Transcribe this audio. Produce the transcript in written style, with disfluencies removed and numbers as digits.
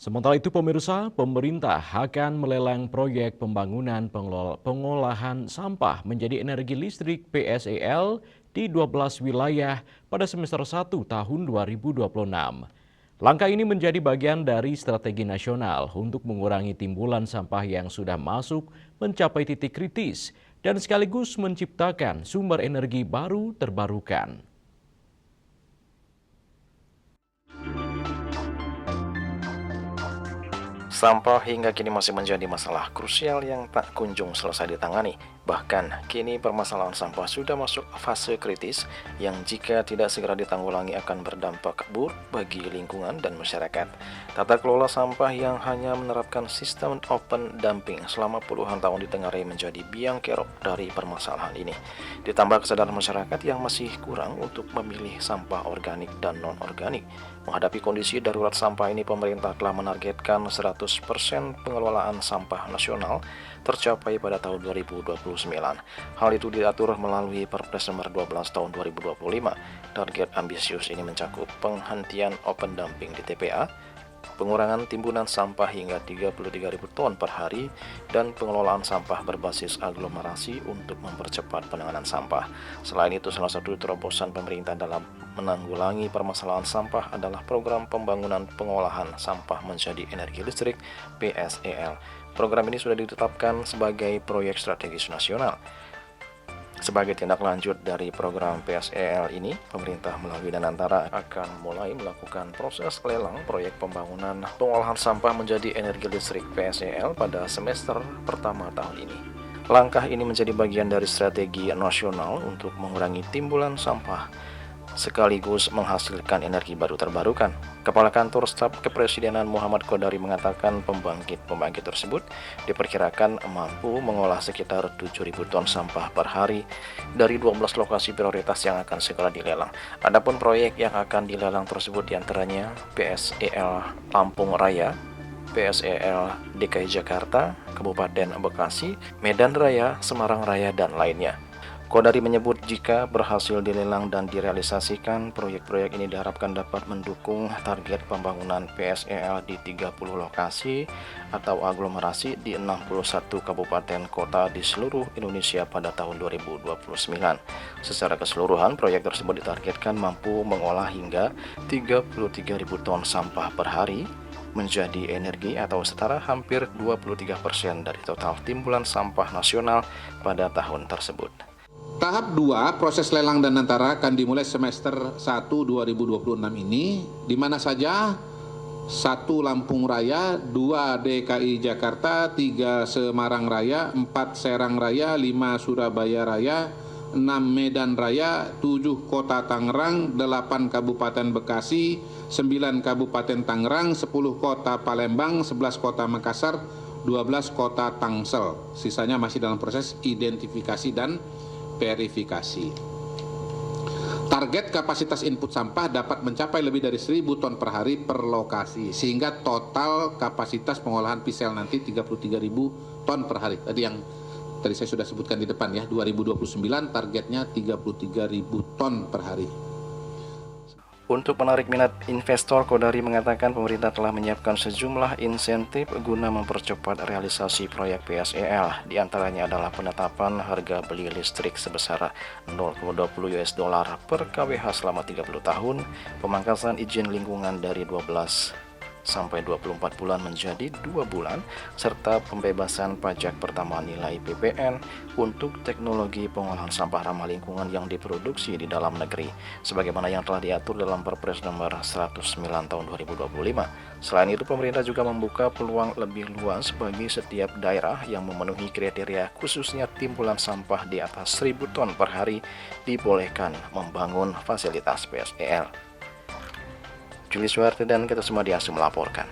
Sementara itu pemirsa, pemerintah akan melelang proyek pembangunan pengolahan sampah menjadi energi listrik PSEL di 12 wilayah pada semester 1 tahun 2026. Langkah ini menjadi bagian dari strategi nasional untuk mengurangi timbulan sampah yang sudah masuk mencapai titik kritis dan sekaligus menciptakan sumber energi baru terbarukan. Sampah hingga kini masih menjadi masalah krusial yang tak kunjung selesai ditangani. Bahkan, kini permasalahan sampah sudah masuk fase kritis yang jika tidak segera ditanggulangi akan berdampak buruk bagi lingkungan dan masyarakat. Tata kelola sampah yang hanya menerapkan sistem open dumping selama puluhan tahun ditengarai menjadi biang kerok dari permasalahan ini. Ditambah kesadaran masyarakat yang masih kurang untuk memilih sampah organik dan non-organik. Menghadapi kondisi darurat sampah ini, pemerintah telah menargetkan 100% pengelolaan sampah nasional tercapai pada tahun 2029. Hal itu diatur melalui Perpres nomor 12 tahun 2025. Target ambisius ini mencakup penghentian open dumping di TPA, pengurangan timbunan sampah hingga 33.000 ton per hari, dan pengelolaan sampah berbasis aglomerasi untuk mempercepat penanganan sampah. Selain itu, salah satu terobosan pemerintah dalam menanggulangi permasalahan sampah adalah program pembangunan pengolahan sampah menjadi energi listrik PSEL. Program ini sudah ditetapkan sebagai proyek strategis nasional. Sebagai tindak lanjut dari program PSEL ini, pemerintah melalui Danantara akan mulai melakukan proses lelang proyek pembangunan pengolahan sampah menjadi energi listrik PSEL pada semester pertama tahun ini. Langkah ini menjadi bagian dari strategi nasional untuk mengurangi timbulan sampah sekaligus menghasilkan energi baru terbarukan. Kepala Kantor Staf Kepresidenan Muhammad Kodari mengatakan pembangkit tersebut diperkirakan mampu mengolah sekitar 7.000 ton sampah per hari dari 12 lokasi prioritas yang akan segera dilelang. Adapun proyek yang akan dilelang tersebut diantaranya PSEL Lampung Raya, PSEL DKI Jakarta, Kabupaten Bekasi, Medan Raya, Semarang Raya, dan lainnya. Kodari menyebut jika berhasil dilelang dan direalisasikan, proyek-proyek ini diharapkan dapat mendukung target pembangunan PSEL di 30 lokasi atau aglomerasi di 61 kabupaten kota di seluruh Indonesia pada tahun 2029. Secara keseluruhan, proyek tersebut ditargetkan mampu mengolah hingga 33.000 ton sampah per hari menjadi energi atau setara hampir 23% dari total timbulan sampah nasional pada tahun tersebut. Tahap 2 proses lelang Danantara akan dimulai semester 1 2026 ini, di mana saja 1 Lampung Raya, 2 DKI Jakarta, 3 Semarang Raya, 4 Serang Raya, 5 Surabaya Raya, 6 Medan Raya, 7 Kota Tangerang, 8 Kabupaten Bekasi, 9 Kabupaten Tangerang, 10 Kota Palembang, 11 Kota Makassar, 12 Kota Tangsel. Sisanya masih dalam proses identifikasi dan verifikasi. Target kapasitas input sampah dapat mencapai lebih dari 1.000 ton per hari per lokasi, sehingga total kapasitas pengolahan PSEL nanti 33.000 ton per hari. Tadi saya sudah sebutkan di depan ya, 2029 targetnya 33.000 ton per hari. Untuk menarik minat investor, Kodari mengatakan pemerintah telah menyiapkan sejumlah insentif guna mempercepat realisasi proyek PSEL. Di antaranya adalah penetapan harga beli listrik sebesar 0,20 US dollar per kWh selama 30 tahun, pemangkasan izin lingkungan dari 12 sampai 24 bulan menjadi 2 bulan, serta pembebasan pajak pertambahan nilai PPN untuk teknologi pengolahan sampah ramah lingkungan yang diproduksi di dalam negeri, sebagaimana yang telah diatur dalam Perpres nomor 109 tahun 2025. Selain itu, pemerintah juga membuka peluang lebih luas bagi setiap daerah yang memenuhi kriteria, khususnya timbulan sampah di atas 1.000 ton per hari dibolehkan membangun fasilitas PSEL. Juli Suwarte dan kita semua di ASU melaporkan.